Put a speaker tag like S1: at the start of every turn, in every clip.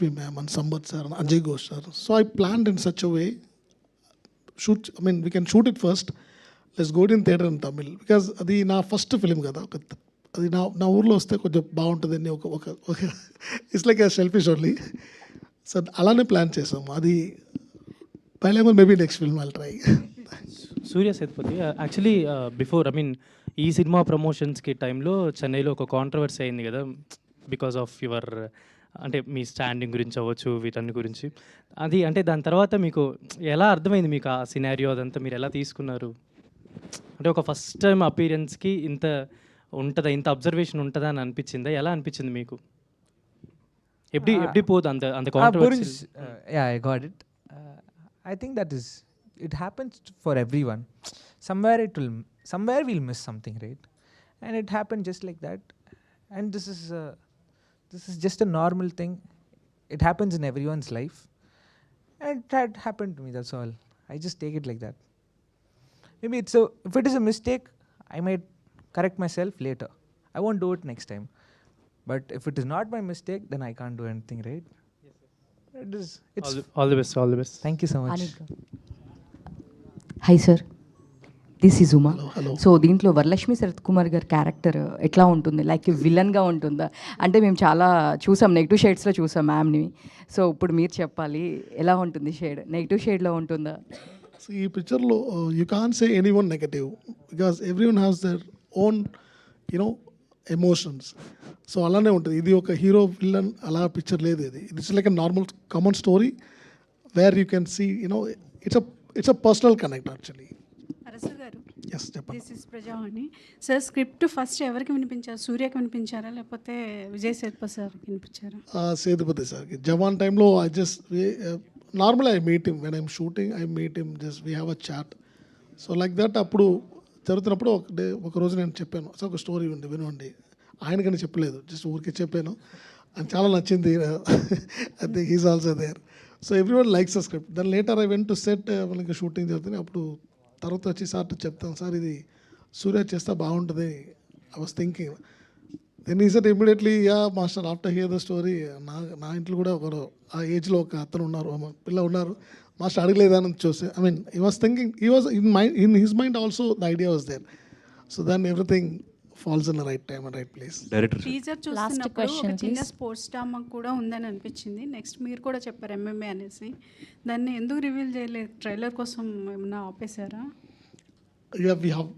S1: ma'am and Sambat sir and Ajay Ghosh sir. So I planned in such a way, we can shoot it first. Let's go it in theatre in Tamil. Because అది నా first film కదా, అది నా ఊర్లో వస్తే కొంచెం బాగుంటుందని ఒక it's like a selfish only. So అలానే ప్లాన్ చేసాము. అది పైలేమో maybe next film I'll try.
S2: Surya Sethupathi actually before ఈ సినిమా ప్రమోషన్స్కి టైంలో చెన్నైలో ఒక కాంట్రవర్సీ అయింది కదా, బికాస్ ఆఫ్ యువర్ అంటే మీ స్టాండింగ్ గురించి అవ్వచ్చు, వీటన్ని గురించి. అది అంటే దాని తర్వాత మీకు ఎలా అర్థమైంది, మీకు ఆ సినారియో అదంతా మీరు ఎలా తీసుకున్నారు? అంటే ఒక ఫస్ట్ టైం అపీరెన్స్కి ఇంత ఉంటుందా, ఇంత అబ్జర్వేషన్ ఉంటుందా అని అనిపించిందా? ఎలా అనిపించింది మీకు? ఎప్పుడు పోదు అంత controversy?
S3: Yeah, I got it. I think that is, it happens for everyone. Somewhere we'll miss something, right? And it happened just like that. And this is just a normal thing. It happens in everyone's life. And it had happened to me, that's all. I just take it like that. Maybe if it is a mistake, I might correct myself later. I won't do it next time. But if it is not my mistake, then I can't do anything, right? It's
S2: all the best.
S3: Thank you so much.
S4: Hi sir, this is Uma.
S1: Hello.
S4: So దీంట్లో వరలక్ష్మి శరత్ కుమార్ గారి character ఎట్లా ఉంటుంది? Like విలన్గా ఉంటుందా? అంటే మేము చాలా చూసాం, నెగిటివ్ షేడ్స్లో చూసాం మ్యామ్ని. సో ఇప్పుడు మీరు చెప్పాలి, ఎలా ఉంటుంది షేడ్? నెగిటివ్ షేడ్లో ఉంటుందా?
S1: సో ఈ పిక్చర్లో you can say anyone negative, because everyone has their own emotions. So అలానే ఉంటుంది. ఇది ఒక హీరో విలన్ అలా పిక్చర్ లేదు. It's like a normal common story where you can see it's a personal connect actually.
S5: Arasu గారు,
S1: yes చెప్పండి.
S5: This is Prajavani. Sir script first ఎవరికి వినిపించారు? సూర్యకి వినిపించారా లేకపోతే విజయ్ సేతుపతి సార్కి వినిపించారా?
S1: సేతుపతి సార్కి. జవాన్ టైంలో I just normal I meet him when I'm shooting, I meet him, just we have a chat. So like that అప్పుడు జరుగుతున్నప్పుడు ఒకరోజు నేను చెప్పాను, సార్ ఒక స్టోరీ ఉంది వినండి. ఆయనకని చెప్పలేదు, జస్ట్ ఊరికి చెప్పాను. అని చాలా నచ్చింది. I think he's also there. So every one likes a script. దాని later I went to set, మనకి షూటింగ్ జరుగుతుంది. అప్పుడు తర్వాత వచ్చి సార్ చెప్తాను, సార్ ఇది సూర్య చేస్తే బాగుంటుంది, ఐ వాస్ థింకింగ్. దెన్ ఈ set immediately, yeah master, after here the story. నా ఇంట్లో కూడా ఒకరు ఆ ఏజ్లో ఒక అతను ఉన్నారు, పిల్ల ఉన్నారు, మాస్టర్ అడగలేదని చూస్తే, I mean he was thinking, he was in his mind also the idea was there. So then everything falls in the right time and right place.
S5: Teaser చూస్తున్నప్పుడు ఒక చిన్న స్పోర్ట్స్ డ్రామా కూడా ఉందని అనిపించింది. నెక్స్ట్ మీరు కూడా చెప్పారు MMA అనేసి. దాన్ని ఎందుకు రివీల్ చేయలేదు? ట్రైలర్ కోసం ఏమన్నా ఆపేశారా?
S1: ఇక వీ హ్యావ్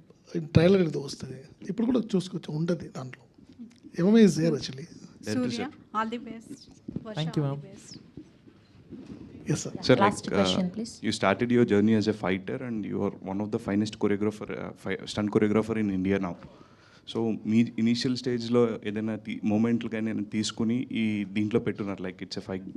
S1: ట్రైలర్ ఏదో వస్తుంది, ఇప్పుడు కూడా చూసుకోవచ్చు, ఉంటుంది దాంట్లో. MMA is there actually.
S5: Surya, all the best.
S3: Thank you, ma'am.
S1: Yes sir.
S6: Sir,
S4: Last question, please.
S6: you started your journey as a fighter and you are one of the finest stunt choreographer in India now. So me initial స్టేజ్లో ఏదైనా మూమెంట్లు కానీ ఏదైనా తీసుకుని ఈ దీంట్లో పెట్టున్నారు, like it's a fight